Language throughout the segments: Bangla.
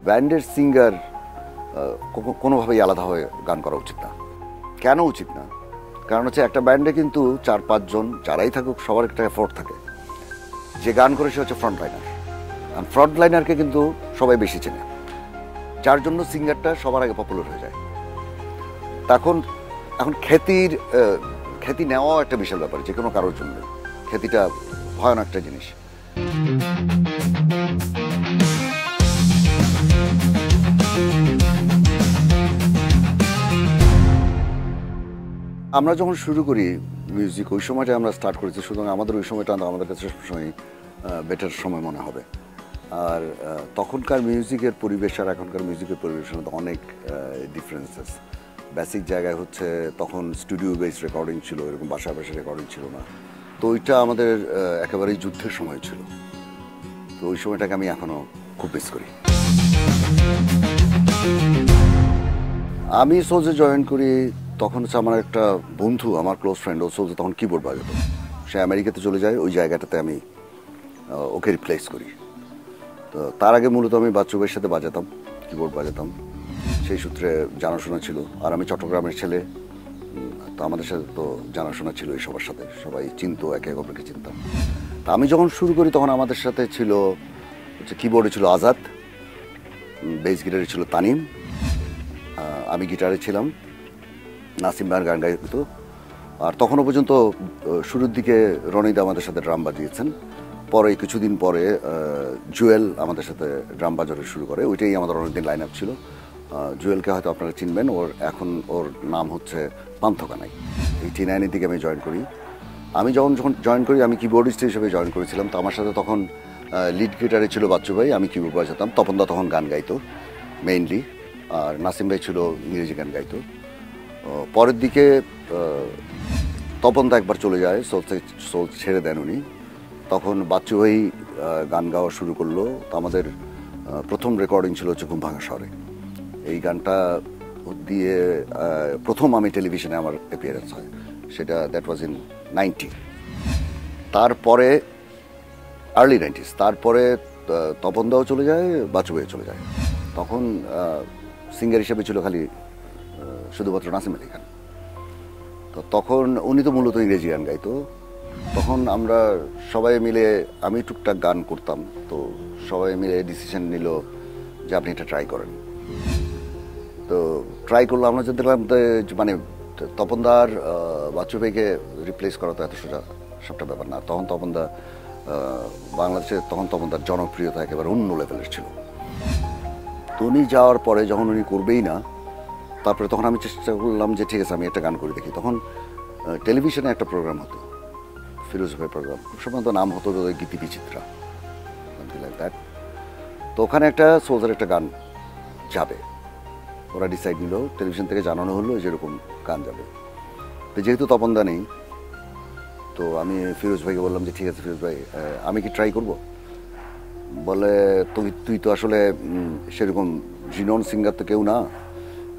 ব্যান্ডের সিঙ্গার কোনোভাবেই আলাদা হয়ে গান করা উচিত না। কেন উচিত না? কারণ হচ্ছে একটা ব্যান্ডে কিন্তু 4-5 জন যারাই থাকুক সবার একটা এফোর্ট থাকে। যে গান করে সে হচ্ছে ফ্রন্ট লাইনার, আর ফ্রন্ট লাইনারকে কিন্তু সবাই বেশি চেনে, যার জন্য সিঙ্গারটা সবার আগে পপুলার হয়ে যায়। এখন খ্যাতি নেওয়াও একটা বিশাল ব্যাপার, যে কোনো কারোর জন্য খ্যাতিটা ভয়ানক একটা জিনিস। আমরা যখন শুরু করি মিউজিক, ওই সময়টা আমরা স্টার্ট করেছি, সুতরাং আমাদের ওই সময়টা আমাদের কাছে সবসময় বেটার সময় মনে হবে। আর তখনকার মিউজিকের পরিবেশ আর এখনকার মিউজিকের পরিবেশের মধ্যে অনেক ডিফারেন্সেস। বেসিক জায়গায় হচ্ছে তখন স্টুডিও বেসড রেকর্ডিং ছিল, এরকম বাসায় রেকর্ডিং ছিল না। তো ওইটা আমাদের একেবারেই যুদ্ধের সময় ছিল। তো ওই সময়টাকে আমি এখনও খুব মিস করি। আমি সোলসে জয়েন করি তখন হচ্ছে আমার একটা বন্ধু, আমার ক্লোজ ফ্রেন্ড, ও সোলসে তখন কিবোর্ড বাজাতো। সে আমেরিকাতে চলে যায়, ওই জায়গাটাতে আমি ওকে রিপ্লেস করি। তো তার আগে মূলত আমি বাচ্চুবের সাথে বাজাতাম, কিবোর্ড বাজাতাম, সেই সূত্রে জানাশোনা ছিল। আর আমি চট্টগ্রামের ছেলে, তো আমাদের সাথে তো জানাশোনা ছিল এই সবার সাথে, সবাই চিনতো, একে অপরকে চিনতাম। তা আমি যখন শুরু করি তখন আমাদের সাথে ছিল হচ্ছে কিবোর্ডে ছিল আজাদ, বেস গিটারে ছিল তানিম, আমি গিটারে ছিলাম, নাসিম ভাইয়ের গান গাইতো। আর তখনও পর্যন্ত শুরুর দিকে রনিদা আমাদের সাথে ড্রাম বাজিয়েছেন। পরে কিছুদিন পরে জুয়েল আমাদের সাথে ড্রাম বাজানো শুরু করে। ওইটাই আমাদের অনেকদিন লাইন আপ ছিল। জুয়েলকে হয়তো আপনারা চিনবেন, এখন ওর নাম হচ্ছে পান্থকানাই। 89-এর দিকে আমি জয়েন করি। আমি যখন জয়েন করি আমি কিবোর্ডিস্ট হিসেবে জয়েন করেছিলাম। তো আমার সাথে তখন লিড গিটারে ছিল বাচ্চু ভাই, আমি কিবোর্ড বাজাতাম। তপনদা তখন গান গাইতো মেইনলি, আর নাসিম ভাই ছিল ইংরেজি গান গাইতো। পরের দিকে তপনদা একবার চলে যায়, সোল ছেড়ে দেন উনি। তখন বাচ্চু ভাই গান গাওয়া শুরু করলো। তো আমাদের প্রথম রেকর্ডিং ছিল হচ্ছে ঘুম ভাঙা শহরে। এই গানটা দিয়ে প্রথম আমি টেলিভিশনে আমার অ্যাপিয়ারেন্স হয়, সেটা দ্যাট ওয়াজ ইন 90। তারপরে আর্লি 90s, তারপরে তপনদাও চলে যায়, বাচ্চু ভাইও চলে যায়। তখন সিঙ্গার হিসেবে ছিল খালি শুধুমাত্র নাসিম আলী খান। তো তখন উনি তো মূলত ইংরেজি গান গাইতো। তখন আমরা সবাই মিলে, আমি টুকটাক গান করতাম, তো সবাই মিলে ডিসিশন নিল যে আপনি এটা ট্রাই করেন। তো ট্রাই করলো। আমরা যে দেখলাম মানে তপনদার বাচ্চু ভাইকে রিপ্লেস করা তো এত সোজা সবটা ব্যাপার না। তখন তপনদা বাংলাদেশে তপনদার জনপ্রিয়তা একেবারে অন্য লেভেলের ছিল। তো উনি যাওয়ার পরে যখন উনি করবেই না, তারপরে তখন আমি চেষ্টা করলাম যে ঠিক আছে আমি একটা গান করে দেখি। তখন টেলিভিশনে একটা প্রোগ্রাম হতো, ফিরোজ ভাই প্রোগ্রাম, সম্ভবত নাম হতো গীতি বিচিত্রা, লাইক দ্যাট। তো ওখানে একটা সোলজার একটা গান যাবে, ওরা ডিসাইড নিল, টেলিভিশন থেকে জানানো হলো যেরকম গান যাবে। তো যেহেতু তপনদা নেই, তো আমি ফিরোজ ভাইকে বললাম যে ঠিক আছে ফিরোজ ভাই, আমি কি ট্রাই করব? বলে তুই তো আসলে সেরকম জিনন সিঙ্গার তো কেউ না,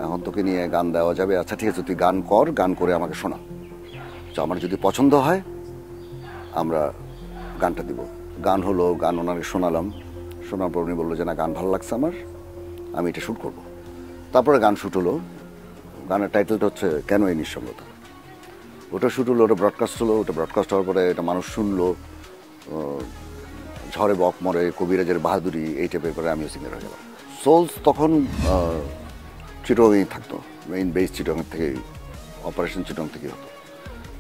এখন তোকে নিয়ে গান দেওয়া যাবে? আচ্ছা ঠিক আছে, তুই গান কর, গান করে আমাকে শোনা, তো আমার যদি পছন্দ হয় আমরা গানটা দিব। গান হলো, গান ওনাকে শোনালাম। শোনার পর উনি বললো যে না, গান ভালো লাগছে আমার, আমি এটা শ্যুট করবো। তারপরে গান শ্যুট হলো। গানের টাইটেলটা হচ্ছে কেন এই নিঃসঙ্গতা। ওটা শ্যুট হলো, ওটা ব্রডকাস্ট হলো। ওটা ব্রডকাস্ট হওয়ার পরে এটা মানুষ শুনলো, ঝড়ে বক মরে, কবিরাজের বাহাদুরি, এই টাইপের করে আমিও সিঙ্গার হয়ে গেলাম। সোলস তখন চিটগংয়েই থাকতো, মেইন বেস চিটগংয়ের থেকে, অপারেশন চিটগং থেকেই হতো।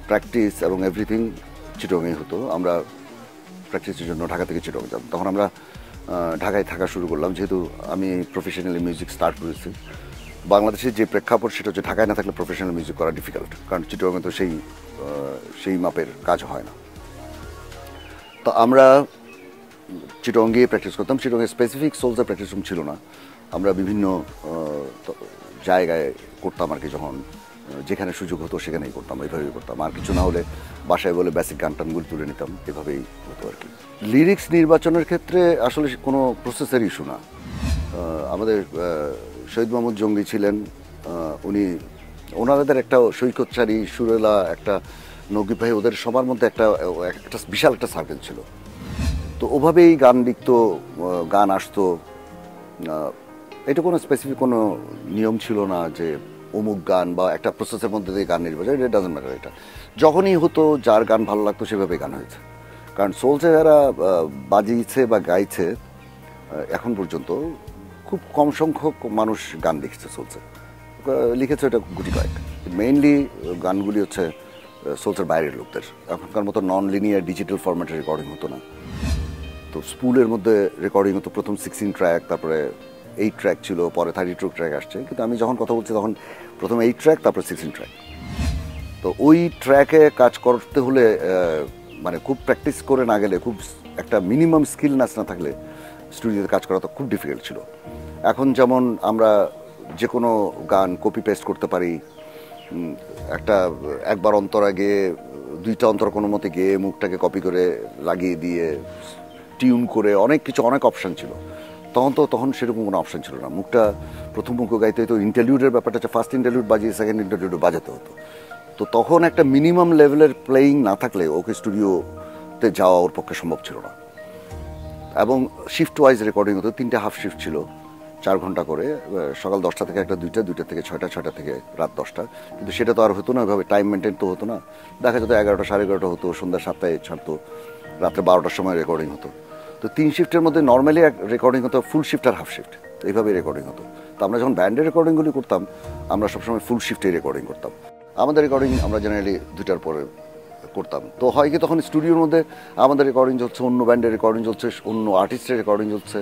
প্র্যাকটিস এবং এভরিথিং চিটগংয়েই হতো। আমরা প্র্যাকটিসের জন্য ঢাকা থেকে চিটগং যেতাম। তখন আমরা ঢাকায় থাকা শুরু করলাম, যেহেতু আমি প্রফেশনালি মিউজিক স্টার্ট করেছি। বাংলাদেশের যে প্রেক্ষাপট সেটা হচ্ছে ঢাকায় না থাকলে প্রফেশনাল মিউজিক করা ডিফিকাল্ট, কারণ চিটগংয়ে তো সেই মাপের কাজ হয় না। তো আমরা চিটগং গিয়ে প্র্যাকটিস করতাম। চিটগংয়ে স্পেসিফিক সোলসের প্র্যাকটিস রুম ছিল না, আমরা বিভিন্ন জায়গায় করতাম আর কি। যখন যেখানে সুযোগ হতো সেখানেই করতাম, এইভাবেই করতাম। আর কিছু না হলে বাসায় বলে বেসিক গান টানগুলো তুলে নিতাম, এভাবেই হতো আর কি। লিরিক্স নির্বাচনের ক্ষেত্রে আসলে কোনো প্রসেসের ইস্যু না। আমাদের শহীদ মোহাম্মদ জঙ্গি ছিলেন, ওনাদের একটা সৈকতচারী, সুরেলা, একটা নগি ভাই, ওদের সবার মধ্যে একটা বিশাল একটা সার্কেল ছিল। তো ওভাবেই গান লিখতো, গান আসতো। এটা কোনো স্পেসিফিক কোনো নিয়ম ছিল না যে অমুক গান বা একটা প্রসেসের মধ্যে দিয়ে গান নির্বাচন, এটা ডাজন্ট ম্যাটার। এটা যখনই হতো যার গান ভালো লাগতো সেভাবে গান হয়েছে। কারণ সোলসে যারা বাজিয়েছে বা গাইছে এখন পর্যন্ত খুব কম সংখ্যক মানুষ গান লিখেছে সোলসে, লিখেছে এটা গুটি কয়েক। মেইনলি গানগুলি হচ্ছে সোলসের বাইরের লোকদের। এখনকার মতো নন লিনিয়ার ডিজিটাল ফরম্যাটে রেকর্ডিং হতো না, তো স্পুলের মধ্যে রেকর্ডিং হতো। প্রথম 16 ট্র্যাক, তারপরে 8 ট্র্যাক ছিল, পরে 32 ট্র্যাক আসছে। কিন্তু আমি যখন কথা বলছি তখন প্রথম 8 ট্র্যাক, তারপরে 16 ট্র্যাক। তো ওই ট্র্যাকে কাজ করতে হলে মানে খুব প্র্যাকটিস করে না গেলে, খুব একটা মিনিমাম স্কিল না থাকলে স্টুডিওতে কাজ করা তো খুব ডিফিকাল্ট ছিল। এখন যেমন আমরা যে কোনো গান কপি পেস্ট করতে পারি, একটা একবার অন্তরা গিয়ে দুইটা অন্তর কোনো মতে গিয়ে মুখটাকে কপি করে লাগিয়ে দিয়ে টিউন করে অনেক কিছু, অনেক অপশান ছিল। তখন সেরকম কোনো অপশান ছিল না। মুখটা প্রথম মুখ গাইতে হতো, ইন্টারলিউডের ব্যাপারটা হচ্ছে ফার্স্ট ইন্টারলিউড বাজিয়ে সেকেন্ড ইন্টারলিউড বাজাতে হতো। তো তখন একটা মিনিমাম লেভেলের প্লেয়িং না থাকলে ওকে স্টুডিওতে যাওয়া ওর পক্ষে সম্ভব ছিল না। এবং শিফট ওয়াইজ রেকর্ডিং হতো, 3টে হাফ শিফট ছিল, 4 ঘন্টা করে। সকাল 10টা থেকে একটা 2টা, 2টা থেকে 6টা, 6টা থেকে রাত 10টা। কিন্তু সেটা তো আর হতো না, ওইভাবে টাইম মেনটেন তো হতো না। দেখা যেত 11টা, 11:30 হতো, সন্ধ্যা 7টায় ছাড়তো, রাত্রে 12টার সময় রেকর্ডিং হতো। তো 3 শিফটের মধ্যে নর্মালি রেকর্ডিং হতো ফুল শিফট আর হাফ শিফট, এইভাবেই রেকর্ডিং হতো। তো আমরা যখন ব্যান্ডের রেকর্ডিংগুলি করতাম আমরা সবসময় ফুল শিফটেই রেকর্ডিং করতাম। আমাদের রেকর্ডিং আমরা জেনারেলি 2টার পরে করতাম। তো হয় কি, তখন স্টুডিওর মধ্যে আমাদের রেকর্ডিং চলছে, অন্য ব্যান্ডের রেকর্ডিং চলছে, অন্য আর্টিস্টের রেকর্ডিং চলছে।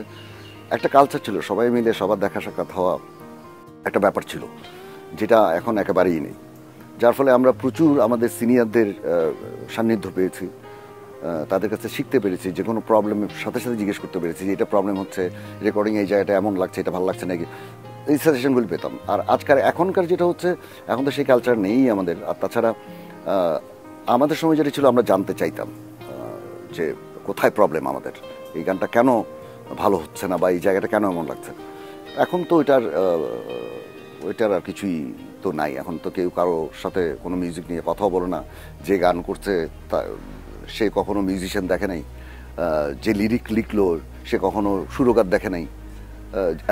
একটা কালচার ছিল, সবাই মিলে সবার দেখা সাক্ষাৎ হওয়া একটা ব্যাপার ছিল, যেটা এখন একেবারেই নেই। যার ফলে আমরা প্রচুর আমাদের সিনিয়রদের সান্নিধ্য পেয়েছি, তাদের কাছে শিখতে পেরেছি, যে কোনো প্রবলেমের সাথে সাথে জিজ্ঞেস করতে পেরেছি যে এটা প্রবলেম হচ্ছে, রেকর্ডিং এই জায়গাটা এমন লাগছে, এটা ভালো লাগছে নাকি, এই সাজেশনগুলি পেতাম। আর এখনকার যেটা হচ্ছে, এখন তো সেই কালচার নেই আমাদের। আর তাছাড়া আমাদের সময় যেটা ছিল, আমরা জানতে চাইতাম যে কোথায় প্রবলেম আমাদের, এই গানটা কেন ভালো হচ্ছে না, বা এই জায়গাটা কেন এমন লাগছে। এখন তো ওইটার আর কিছুই তো নাই। এখন তো কেউ কারোর সাথে কোনো মিউজিক নিয়ে কথাও বলে না। যে গান করছে সে কখনো মিউজিশিয়ান দেখে নাই, যে লিরিক লিখলো সে কখনো সুরকার দেখে নাই।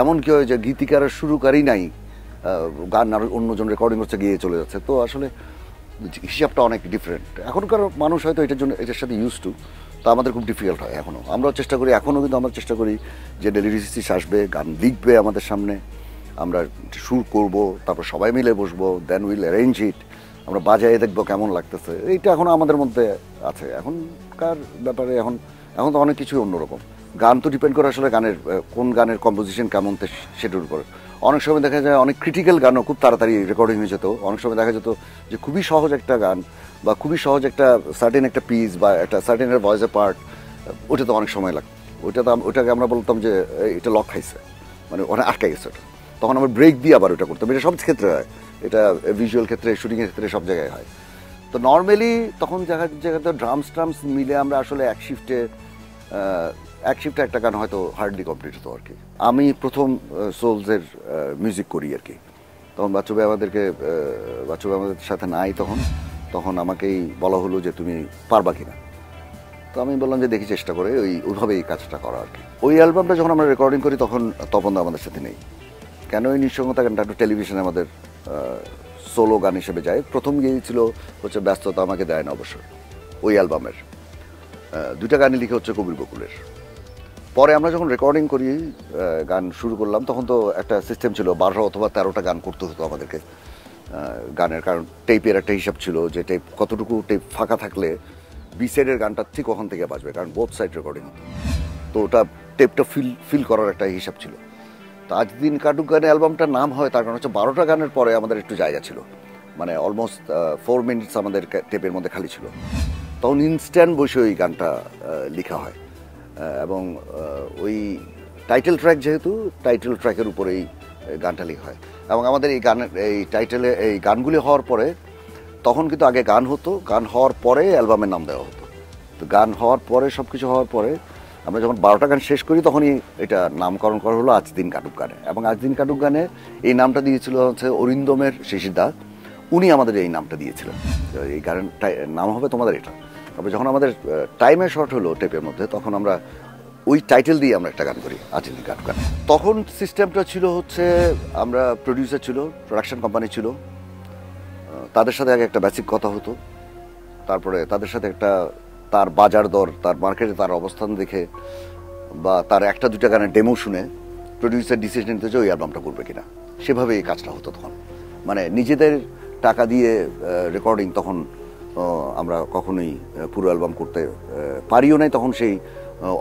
এমন কি হয় যে গীতিকারের সুরকারই নাই, গান আর অন্যজন রেকর্ডিং করছে, গিয়ে চলে যাচ্ছে। তো আসলে হিসাবটা অনেক ডিফারেন্ট। এখনকার মানুষ হয়তো এটার সাথে ইউজ টু, তো আমাদের খুব ডিফিকাল্ট হয় এখনও। আমরাও চেষ্টা করি, এখনও কিন্তু আমরা চেষ্টা করি যে লিরিসিস্ট আসবে, গান লিখবে আমাদের সামনে, আমরা সুর করব, তারপর সবাই মিলে বসবো, দেন উইল অ্যারেঞ্জ ইট, আমরা বাজায় দেখবো কেমন লাগতেছে। এইটা এখনও আমাদের মধ্যে আছে। এখনকার ব্যাপারে এখন তো অনেক কিছুই অন্যরকম। গান তো ডিপেন্ড করে আসলে কোন গানের কম্পোজিশন কেমন সেটার উপরে। অনেক সময় দেখা যায় অনেক ক্রিটিক্যাল গানও খুব তাড়াতাড়ি রেকর্ডিং হয়ে যেত। অনেক সময় দেখা যেত যে খুবই সহজ একটা গান বা খুবই সহজ একটা সার্টেন একটা পিস বা একটা সার্টেন এর ভয়েসের পার্ট, ওটাতে অনেক সময় লাগতো। ওটাকে আমরা বলতাম যে এটা লক খাইছে, মানে ওখানে আটকে গেছে। ওটা তখন আমরা ব্রেক দিয়ে আবার ওটা করতাম। এটা সব ক্ষেত্রে হয়, এটা ভিজুয়াল ক্ষেত্রে, শুটিংয়ের ক্ষেত্রে, সব জায়গায় হয়। তো নর্মালি তখন জায়গাতে ড্রামস মিলে আমরা আসলে এক শিফটে একটা গান হয়তো হার্ডলি কমপ্লিট হতো আর কি। আমি প্রথম সোলসের মিউজিক করি আর কি। তখন বাচ্চু ভাই আমাদের সাথে নাই। তখন আমাকেই বলা হলো যে তুমি পারবা কিনা। তো আমি বললাম যে দেখি চেষ্টা করে ওইভাবেই কাজটা করা আর কি। ওই অ্যালবামটা যখন আমরা রেকর্ডিং করি তখন তপন দা আমাদের সাথে নেই। কেন এই নিঃসঙ্গতা গানটা একটু টেলিভিশনে আমাদের সোলো গান হিসেবে যায়। প্রথম গিয়েছিল হচ্ছে ব্যস্ততা আমাকে দেয় না অবসর, ওই অ্যালবামের 2টা গানই লিখে হচ্ছে কবির বকুলের। পরে আমরা যখন রেকর্ডিং করি, গান শুরু করলাম, তখন তো একটা সিস্টেম ছিল 12 অথবা 13টা গান করতে হতো আমাদেরকে গানের। কারণ টেপের একটা হিসাব ছিল যে কতটুকু টেপ ফাঁকা থাকলে বি সাইডের গানটা ঠিক ওখান থেকে বাজবে, কারণ বোথ সাইড রেকর্ডিং হতো। তো ওটা টেপটা ফিল করার একটা হিসাব ছিল। তো আজ দিন কাটুক গানে অ্যালবামটার নাম হয় তার কারণ হচ্ছে 12টা গানের পরে আমাদের একটু জায়গা ছিল, মানে অলমোস্ট 4 মিনিটস আমাদের টেপের মধ্যে খালি ছিল। তখন ইনস্ট্যান্ট বসে ওই গানটা লেখা হয় এবং ওই টাইটেল ট্র্যাক, যেহেতু টাইটেল ট্র্যাকের উপরেই গানটা লেখা হয়। এবং আমাদের এই গানগুলি হওয়ার পরে, তখন কিন্তু আগে গান হতো, গান হওয়ার পরে অ্যালবামের নাম দেওয়া হতো। তো গান হওয়ার পরে, সব কিছু হওয়ার পরে আমরা যখন 12টা গান শেষ করি তখনই এটা নামকরণ করা হলো আজ দিন কাটুক গানে। এবং আজ দিন কাটুক গানে এই নামটা দিয়েছিল হচ্ছে অরিন্দমের শিশিরদা, উনি আমাদের এই নামটা দিয়েছিলেন, এই গানের নাম হবে তোমাদের এটা। তবে যখন আমাদের টাইমে শর্ট হলো টেপের মধ্যে, তখন আমরা ওই টাইটেল দিয়ে আমরা একটা গান করি, আজিলি গান গান। তখন সিস্টেমটা ছিল হচ্ছে আমরা প্রডিউসার ছিল, প্রোডাকশন কোম্পানি ছিল, তাদের সাথে আগে একটা বেসিক কথা হতো, তারপরে তাদের সাথে একটা তার বাজার দর, তার মার্কেটে তার অবস্থান দেখে বা তার একটা দুটা গানের ডেমো শুনে প্রডিউসার ডিসিশন নিতে যে ওই অ্যালবামটা করবে কিনা, সেভাবে এই কাজটা হতো তখন। মানে নিজেদের টাকা দিয়ে রেকর্ডিং তখন আমরা কখনোই পুরো অ্যালবাম করতে পারিও নাই, তখন সেই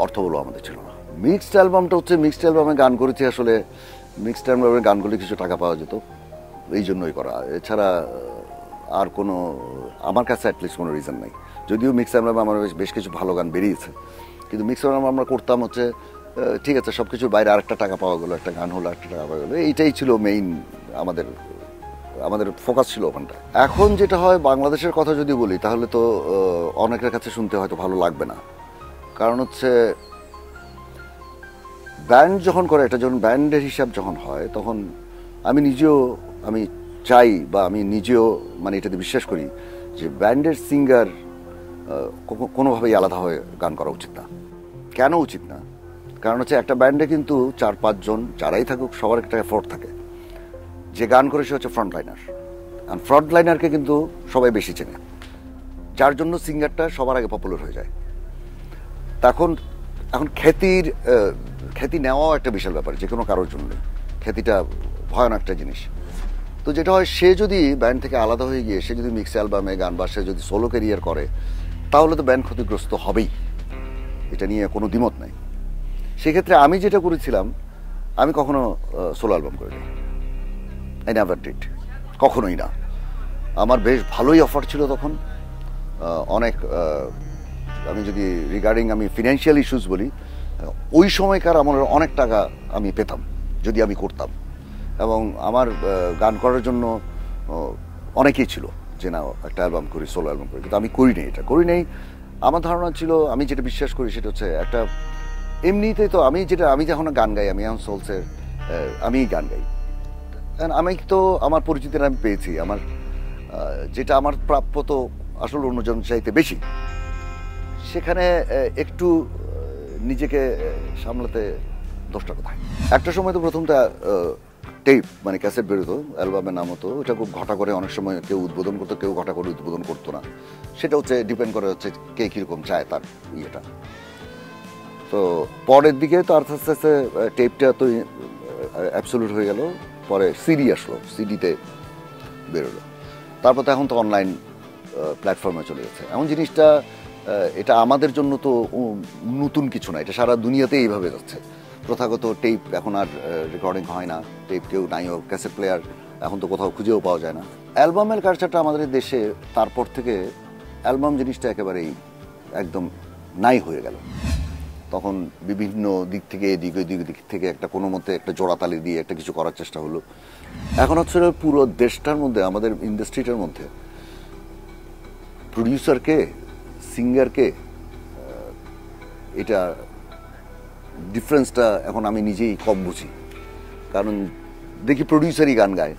অর্থবলও আমাদের ছিল না। মিক্সড অ্যালবামটা হচ্ছে, মিক্সড অ্যালবামে গান করেছি আসলে, মিক্সড অ্যালবামে গান করলে কিছু টাকা পাওয়া যেত, এই জন্যই করা, এছাড়া আর কোনো আমার কাছে অ্যাটলিস্ট কোনো রিজন নাই। যদিও মিক্সড অ্যালবামে আমার বেশ কিছু ভালো গান বেরিয়েছে, কিন্তু মিক্সড অ্যালবাম আমরা করতাম হচ্ছে ঠিক আছে সব কিছুর বাইরে আরেকটা টাকা পাওয়া গেলো, একটা গান হলো একটা টাকা পাওয়া গেলো, এইটাই ছিল মেইন আমাদের ফোকাস ছিল ওখানটা। এখন যেটা হয়, বাংলাদেশের কথা যদি বলি তাহলে তো অনেকের কাছে শুনতে হয়তো ভালো লাগবে না, কারণ হচ্ছে ব্যান্ড যখন করে, এটা যখন ব্যান্ডের হিসাব যখন হয়, তখন আমি নিজেও চাই বা আমি নিজেও মানে এটাতে বিশ্বাস করি যে ব্যান্ডের সিঙ্গার কোনোভাবেই আলাদা হয়ে গান করা উচিত না। কেন উচিত না? কারণ হচ্ছে একটা ব্যান্ডে কিন্তু 4-5 জন যারাই থাকুক সবার একটা এফোর্ট থাকে। যে গান করে সে হচ্ছে ফ্রন্টলাইনার, আর ফ্রন্টলাইনারকে কিন্তু সবাই বেশি চেনে, যার জন্য সিঙ্গারটা সবার আগে পপুলার হয়ে যায়। এখন খ্যাতি নেওয়াও একটা বিশাল ব্যাপার, যে কোনো কারোর জন্য খ্যাতিটা ভয়ানক একটা জিনিস। তো যেটা হয়, সে যদি ব্যান্ড থেকে আলাদা হয়ে গিয়ে সে যদি মিক্স অ্যালবামে গান বা সে যদি সোলো ক্যারিয়ার করে, তাহলে তো ব্যান্ড ক্ষতিগ্রস্ত হবেই, এটা নিয়ে কোনো দ্বিমত নাই। সেক্ষেত্রে আমি যেটা করেছিলাম, আমি কখনো সোলো অ্যালবাম করিনি, আই নেভার ডিড, কখনোই না। আমার বেশ ভালোই অফার ছিল তখন, অনেক আমি যদি রিগার্ডিং আমি ফিনান্সিয়াল ইস্যুস বলি, ওই সময়কার আমার অনেক টাকা আমি পেতাম যদি আমি করতাম, এবং আমার গান করার জন্য অনেকেই ছিল যে না একটা অ্যালবাম করি, সোলো অ্যালবাম করি, কিন্তু আমি করি নেই। আমার ধারণা ছিল, আমি যেটা বিশ্বাস করি সেটা হচ্ছে একটা এমনিতেই তো আমি যখন গান গাই, আমি এখন সোলসের আমিই গান গাই, আমি তো আমার পরিচিতিটা আমি পেয়েছি, আমার যেটা আমার প্রাপ্য তো আসলে অন্যজন চাইতে বেশি, সেখানে একটু নিজেকে সামলাতে দোষটা কোথায়। একটা সময় তো প্রথমটা টেপ মানে ক্যাসেট বেরোতো, অ্যালবামের নাম হতো, ওটা খুব ঘটা করে অনেক সময় কেউ উদ্বোধন করতো, কেউ ঘটা করে উদ্বোধন করতো না, সেটা হচ্ছে ডিপেন্ড করে হচ্ছে কে কীরকম চায় তার ইয়েটা। তো পরের দিকে তো আস্তে আস্তে টেপটা তো অ্যাবসলিউট হয়ে গেল, পরে সিডি আসলো, সিডিতে বেরোলো, তারপর তো এখন তো অনলাইন প্ল্যাটফর্মে চলে গেছে। এমন জিনিসটা এটা আমাদের জন্য তো নতুন কিছু না, এটা সারা দুনিয়াতে এইভাবে যাচ্ছে। প্রথাগত টেপ এখন আর রেকর্ডিং হয় না, টেপ কেউ নাইও, ক্যাসেট প্লেয়ার এখন তো কোথাও খুঁজেও পাওয়া যায় না। অ্যালবামের কালচারটা আমাদের দেশে তারপর থেকে অ্যালবাম জিনিসটা একেবারেই একদম নাই হয়ে গেল। তখন বিভিন্ন দিক থেকে এদিক ওই দিক থেকে একটা কোনো মতে একটা জোড়াতালি দিয়ে একটা কিছু করার চেষ্টা হলো। এখন হচ্ছে পুরো দেশটার মধ্যে, আমাদের ইন্ডাস্ট্রিটার মধ্যে প্রডিউসারকে, সিঙ্গারকে, এটা ডিফারেন্সটা এখন আমি নিজেই কম বুঝি। কারণ দেখি প্রডিউসারই গান গায়,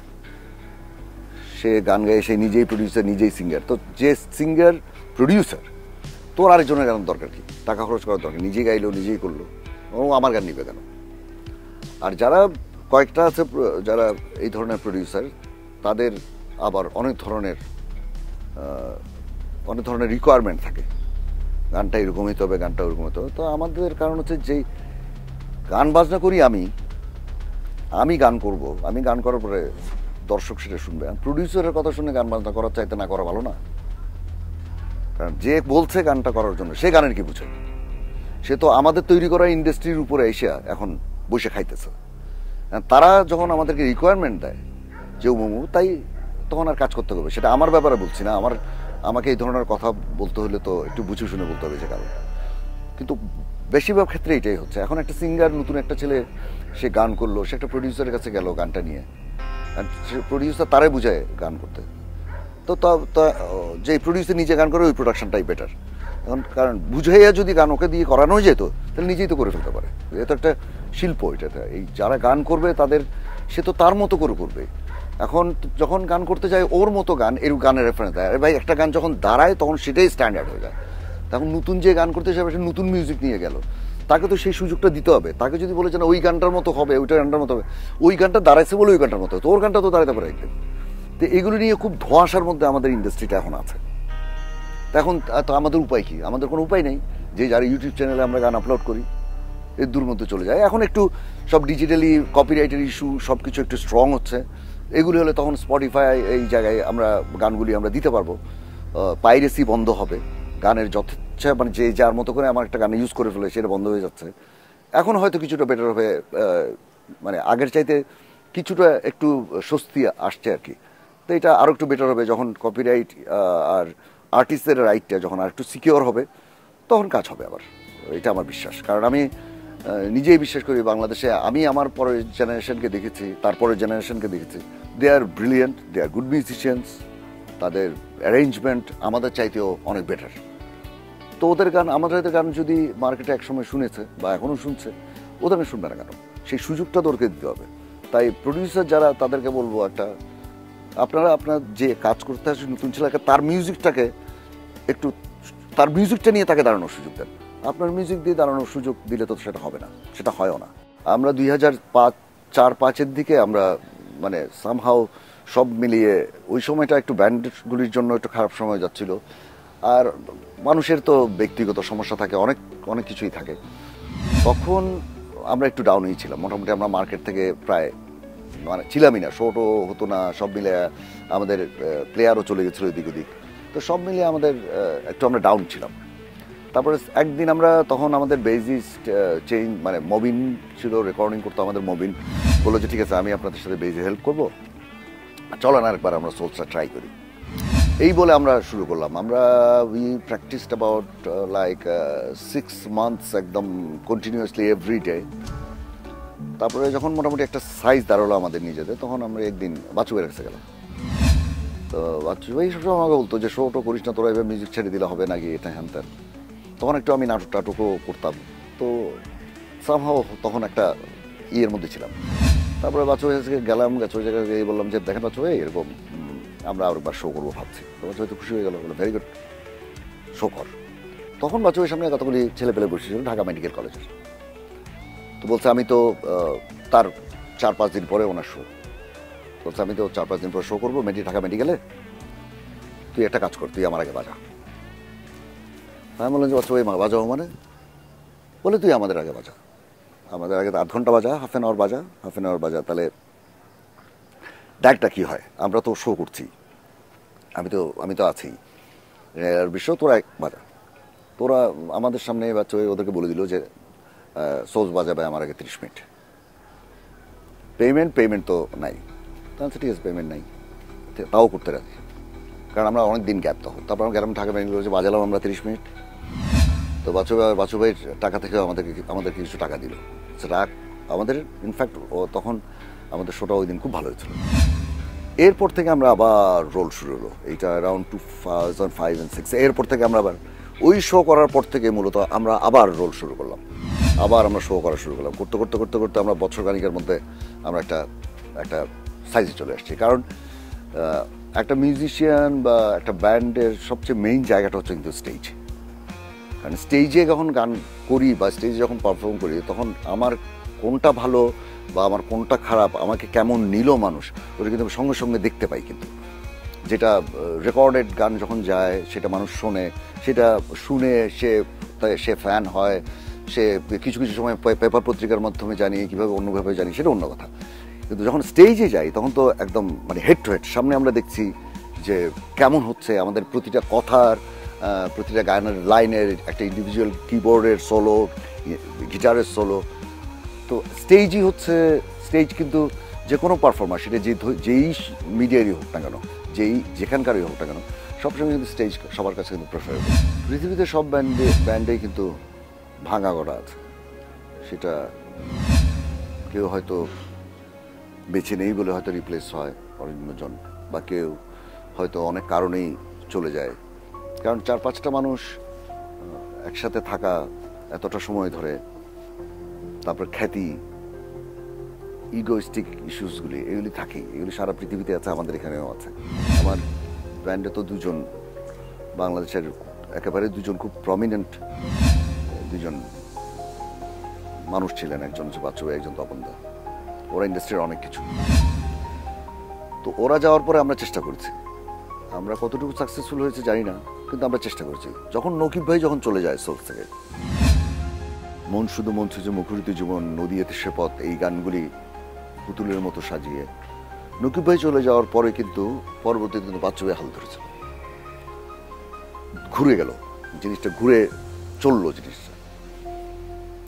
সে গান গায়, সে নিজেই প্রডিউসার, নিজেই সিঙ্গার। তো যে সিঙ্গার প্রডিউসার, তোর আরেকজনের গান দরকার কি? টাকা খরচ করার দরকার, নিজেই গাইলো, নিজেই করলো, ও আমার গান নিবে কেন? আর যারা কয়েকটা আছে যারা এই ধরনের প্রডিউসার, তাদের আবার অনেক ধরনের রিকোয়ারমেন্ট থাকে, গানটা এরকম হইতে হবে, গানটা ওরকম হতে হবে। তো আমাদের কারণ হচ্ছে যেই গান বাজনা করি, আমি গান করব, আমি গান করার পরে দর্শক সেটা শুনবে। প্রডিউসারের কথা শুনে গান বাজনা করার চাইতে না করা ভালো না? কারণ যে বলছে গানটা করার জন্য, সে গানের কি বুঝে? সে তো আমাদের তৈরি করা ইন্ডাস্ট্রির উপরে এসে এখন বসে খাইতেছে। তারা যখন আমাদেরকে রিকোয়ারমেন্ট দেয় যে মোমো, তাই তখন আর কাজ করতে হবে। সেটা আমার ব্যাপারে বলছি না, আমাকে এই ধরনের কথা বলতে হলে তো একটু বুঝে শুনে বলতে হবে যে কারণ। কিন্তু বেশিরভাগ ক্ষেত্রে এটাই হচ্ছে। এখন একটা সিঙ্গার, নতুন একটা ছেলে, সে গান করলো, সে একটা প্রডিউসারের কাছে গেল গানটা নিয়ে, আর সে প্রডিউসার তারাই বুঝায় গান করতে। তো যে প্রডিউসার নিজে গান করে, ওই প্রোডাকশনটাই বেটার। এখন কারণ বুঝাইয়া যদি গান ওকে দিয়ে করানো যেত, তাহলে নিজেই তো করে ফেলতে পারে। এটা একটা শিল্প, এটা এই যারা গান করবে তাদের, সে তো তার মতো করে করবে। এখন যখন গান করতে যায় ওর মতো গান, এর গানের রেফারেন্স দেয়, ভাই একটা গান যখন দাঁড়ায় তখন সেটাই স্ট্যান্ডার্ড হয়ে যায়। তখন নতুন যে গান করতে যাবে সে নতুন মিউজিক নিয়ে গেল, তাকে তো সেই সুযোগটা দিতে হবে। তাকে যদি বলে যে না ওই গানটার মতো হবে, ওইটা গানটার মতো হবে, ওই গানটা দাঁড়াইছে বলে ওই গানটার মতো হবে, তো ওর গানটা তো দাঁড়াতে পারে একদিন। তো এগুলো নিয়ে খুব ধোঁয়াশার মধ্যে আমাদের ইন্ডাস্ট্রিটা এখন আছে। তো এখন তো আমাদের উপায় কি? আমাদের কোনো উপায় নেই। যে যারা ইউটিউব চ্যানেলে আমরা গান আপলোড করি এর দূর মধ্যে চলে যায়। এখন একটু সব ডিজিটালি কপিরাইটের ইস্যু সব কিছু একটু স্ট্রং হচ্ছে। এগুলি হলে তখন স্পটিফাই এই জায়গায় আমরা গানগুলি আমরা দিতে পারবো, পাইরেসি বন্ধ হবে, গানের যথেচ্ছা মানে যে যার মতো করে আমার একটা গান ইউজ করে ফেলে সেটা বন্ধ হয়ে যাচ্ছে। এখন হয়তো কিছুটা বেটার হবে, মানে আগের চাইতে কিছুটা একটু স্বস্তি আসছে আর কি। তো এটা আরও একটু বেটার হবে যখন কপিরাইট আর আর্টিস্টদের রাইটটা যখন আর একটু সিকিওর হবে, তখন কাজ হবে আবার। এটা আমার বিশ্বাস। কারণ আমি নিজেই বিশ্বাস করি বাংলাদেশে আমি আমার পরের জেনারেশনকে দেখেছি, তারপরের জেনারেশনকে দেখেছি, they are brilliant, they are good musicians, তাদের অ্যারেঞ্জমেন্ট আমাদের চাইতেও অনেক বেটার। তো ওদের গান, আমাদের গান যদি মার্কেটে একসময় শুনেছে বা এখনও শুনছে, ওদের গান শুনবে না কেন? সেই সুযোগটা তো ওদেরকে দিতে হবে। তাই প্রডিউসার যারা, তাদেরকে বলবো একটা, আপনারা আপনার যে কাজ করতে আসে নতুন ছেলেকে তার মিউজিকটাকে একটু, তার মিউজিকটা নিয়ে তাকে দাঁড়ানোর সুযোগ দেন। আপনার মিউজিক দিয়ে দাঁড়ানোর সুযোগ দিলে তো সেটা হবে না, সেটা হয়ও না। আমরা 2004-05 দিকে আমরা মানে সামহাও সব মিলিয়ে ওই সময়টা একটু ব্যান্ডগুলির জন্য একটু খারাপ সময় যাচ্ছিল। আর মানুষের তো ব্যক্তিগত সমস্যা থাকে, অনেক অনেক কিছুই থাকে। তখন আমরা একটু ডাউনই ছিলাম মোটামুটি। আমরা মার্কেট থেকে প্রায় মানে ছিলামই না, শোটও হতো না, সব মিলে আমাদের প্লেয়ারও চলে গেছিলো এদিক ওদিক। তো সব মিলিয়ে আমাদের একটু আমরা ডাউন ছিলাম। তারপরে একদিন আমরা, তখন আমাদের বেসিস্ট চেঞ্জ, মানে মবিন ছিল, রেকর্ডিং করতো আমাদের। মবিন বললো যে ঠিক আছে, আমি আপনাদের সাথে বেসে হেল্প করবো, চলো না একবার আমরা সোলসটা ট্রাই করি। এই বলে আমরা শুরু করলাম। আমরা we practised about like 6 months একদম কন্টিনিউয়াসলি এভরি ডে। তারপরে যখন মোটামুটি একটা সাইজ দাঁড়ালো আমাদের নিজেদের, তখন আমরা একদিন বাচ্চু ভাইয়ের কাছে গেলাম। তো বাচ্চু ভাই সবসময় আমাকে বলতো যে শোটো করিস না, তোরা এবার মিউজিক ছেড়ে দিলে হবে নাকি, এটা হ্যান ত্যান। তখন একটু আমি নাটক টাটকও করতাম, তো সামহাও তখন একটা ইয়ের মধ্যে ছিলাম। তারপরে বাচ্চু ভাইয়ের কাছে গেলাম, বাচ্চু ভাইয়ের কাছে গিয়ে বললাম যে দেখেন বাচ্চু ভাই, এরকম আমরা আরেকবার শো করবো ভাবছি। তো বাচ্চু ভাই তো খুশি হয়ে গেল, বলে ভেরি গুড, শো কর। তখন বাচ্চু ভাইয়ের সামনে কতগুলি ছেলে পেলে বসেছিল ঢাকা মেডিকেল কলেজের। তো বলছে আমি তো তার 4-5 দিন পরে ওনার শো, বলছে আমি তো 4-5 দিন পরে শো করবো ঢাকা মেডিকেলে, তুই একটা কাজ কর, তুই আমার আগে বাজা। আমি বললাম যে বাচ্চা ভাই বাজাও মানে? বলে তুই আমাদের আগে বাজা, আমাদের আগে 8 ঘন্টা বাজা, হাফ অ্যান আওয়ার বাজা, তাহলে ডাকটা কি হয়, আমরা তো শো করছি, আমি তো আছি, বিশ্ব তোরা বাজা। তোরা আমাদের সামনে বাচ্চা ভাই ওদেরকে বলে দিল যে সোজ বাজাবে আমার আগে 30 মিনিট, পেমেন্ট তো নাই। তাহলে ঠিক আছে, পেমেন্ট নাই, তাও করতে রাখি, কারণ আমরা অনেক দিন গ্যাপ তখন। তারপর আমরা গেলাম ঢাকা মেডিকেল কলেজে, বাজালাম আমরা 30 মিনিট। তো বাচ্চু ভাইয়ের টাকা থেকে আমাদেরকে কিছু টাকা দিল। সেটা আমাদের ইনফ্যাক্ট তখন আমাদের শোটা ওই দিন খুব ভালো হয়েছিল। এরপর থেকে আমরা আবার রোল শুরু হলো, এইটা অ্যারাউন্ড 2005 and 2006। এরপর থেকে আমরা আবার ওই শো করার পর থেকে মূলত আমরা আবার রোল শুরু করলাম, আবার আমরা শো করা শুরু করলাম। করতে আমরা বছর খানিকের মধ্যে আমরা একটা সাইজে চলে আসছি। কারণ একটা মিউজিশিয়ান বা একটা ব্যান্ডের সবচেয়ে মেইন জায়গাটা হচ্ছে কিন্তু স্টেজ। কারণ স্টেজে যখন গান করি বা স্টেজে যখন পারফর্ম করি, তখন আমার কোনটা ভালো বা আমার কোনটা খারাপ, আমাকে কেমন নিল মানুষ, ওটা কিন্তু সঙ্গে সঙ্গে দেখতে পাই। কিন্তু যেটা রেকর্ডেড গান যখন যায়, সেটা মানুষ শোনে, সেটা শুনে সে ফ্যান হয়, সে কিছু কিছু সময় পেপার পত্রিকার মাধ্যমে জানি, কীভাবে অন্যভাবে জানি, সেটা অন্য কথা। কিন্তু যখন স্টেজে যাই তখন তো একদম মানে হেড টু হেড সামনে আমরা দেখছি যে কেমন হচ্ছে আমাদের প্রতিটা কথার, প্রতিটা গানের লাইনের একটা ইন্ডিভিজুয়াল কিবোর্ডের সোলো, গিটারের সোলো। তো স্টেজই হচ্ছে স্টেজ। কিন্তু যে কোনো পারফর্মার, সেটা যেই মিডিয়ারই হোক না কেন, যেখানকারই হোক না কেন, সবসময় কিন্তু স্টেজ সবার কাছে কিন্তু প্রেফারেবল। পৃথিবীতে সব ব্যান্ডেই কিন্তু ভাঙা গড়া আছে, সেটা কেউ হয়তো বেছে নেই বলে হয়তো রিপ্লেস হয় অন্যজন, বা কেউ হয়তো অনেক কারণেই চলে যায়। কারণ 4-5টা মানুষ একসাথে থাকা এতটা সময় ধরে, তারপর খ্যাতি, ইগোইস্টিক ইস্যুসগুলি, এগুলি থাকেই, এগুলি সারা পৃথিবীতে আছে, আমাদের এখানেও আছে। আমার ব্যান্ডে তো 2জন বাংলাদেশের একেবারে 2জন খুব প্রমিনেন্ট 2জন মানুষ ছিলেন, একজন হচ্ছে বাচ্চু ভাই, একজন তপন দা। ওরা ইন্ডাস্ট্রির অনেক কিছু। তো ওরা যাওয়ার পরে আমরা চেষ্টা করেছি, আমরা কতটুকু সাকসেসফুল হয়েছে জানি না, কিন্তু আমরা চেষ্টা করেছি। যখন নকিব ভাই যখন চলে যায় সোলস থেকে, মন শুধু মন ছুঁচে মুখরিত জীবন, নদী এতে সে পথ, এই গানগুলি পুতুলের মতো সাজিয়ে নকিব ভাই চলে যাওয়ার পরে কিন্তু পরবর্তীতে কিন্তু বাচ্চু ভাই হাল ধরেছে, ঘুরে গেল জিনিসটা, ঘুরে চললো জিনিসটা।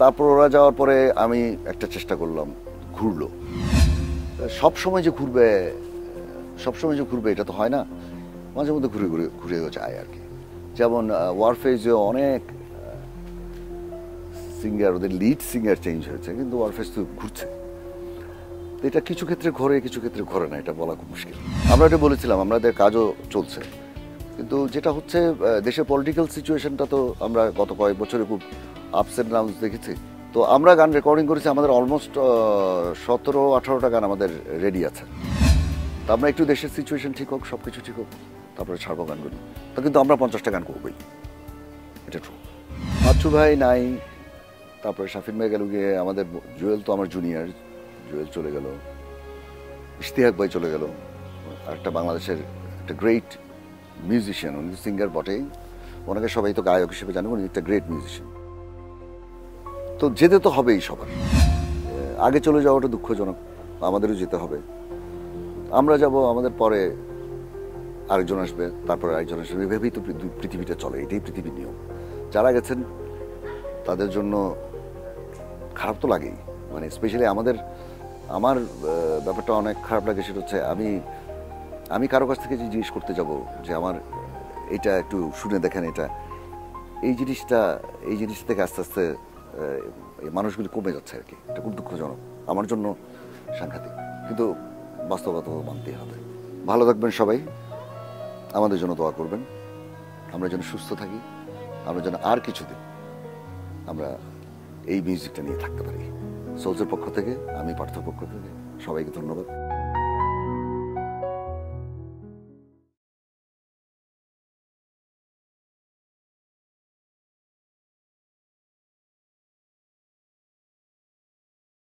তারপর ওরা যাওয়ার পরে আমি একটা চেষ্টা করলাম, ঘুরলো। সবসময় যে ঘুরবে, সবসময় যে ঘুরবে এটা তো হয় না, মাঝে মধ্যে ঘুরে ঘুরে ঘুরে যায় আর কি। যেমন ওয়ারফেজে অনেক সিঙ্গার, ওদের লিড সিঙ্গার চেঞ্জ হয়েছে, কিন্তু ওয়ারফেজ তো ঘুরছে। এটা কিছু ক্ষেত্রে ঘোরে, কিছু ক্ষেত্রে ঘোরে না, এটা বলা খুব মুশকিল। আমরা এটা বলেছিলাম, আমাদের কাজও চলছে, কিন্তু যেটা হচ্ছে দেশের পলিটিক্যাল সিচুয়েশনটা তো আমরা গত কয়েক বছরে খুব আপস অ্যান্ড ডাউনস দেখেছি। তো আমরা গান রেকর্ডিং করেছি, আমাদের অলমোস্ট 17-18টা গান আমাদের রেডি আছে। তো আমরা একটু দেশের সিচুয়েশন ঠিক হোক, সব কিছু ঠিক হোক, তারপরে ছাড়বো গানগুলি। তো কিন্তু আমরা 50টা গান করবোই, এটা ট্রু। বাচ্চু ভাই নাই, তারপরে শাফিন ভাই গেল গিয়ে, আমাদের জুয়েল তো আমার জুনিয়র, জুয়েল চলে গেল, ইশতিয়াক ভাই চলে গেল, একটা বাংলাদেশের একটা গ্রেট মিউজিশিয়ান, উনি সিঙ্গার বটেই, ওনাকে সবাই তো গায়ক হিসেবে জানে, উনি একটা গ্রেট মিউজিশিয়ান। তো যেতে তো হবেই সবার, আগে চলে যাওয়াটা দুঃখজনক, আমাদেরও যেতে হবে। আমরা যাব, আমাদের পরে আরেকজন আসবে, তারপরে আরেকজন আসবে, এভাবেই তো পৃথিবীটা চলে, এটাই পৃথিবীর নিয়ম। যারা গেছেন তাদের জন্য খারাপ তো লাগেই, মানে স্পেশালি আমার ব্যাপারটা অনেক খারাপ লাগে। সেটা হচ্ছে আমি কারো কাছ থেকে যে জিজ্ঞেস করতে যাব যে আমার এটা একটু শুনে দেখেন, এই জিনিসটা থেকে আস্তে আস্তে এই মানুষগুলি কমে যাচ্ছে আর কি। এটা খুব দুঃখজনক, আমার জন্য সাংঘাতিক, কিন্তু বাস্তবতা মানতেই হবে। ভালো থাকবেন সবাই, আমাদের জন্য দোয়া করবেন, আমরা যেন সুস্থ থাকি, আমরা যেন আর কিছুদিন আমরা এই মিউজিকটা নিয়ে থাকতে পারি। সোলসের পক্ষ থেকে, আমি পার্থর পক্ষ থেকে সবাইকে ধন্যবাদ।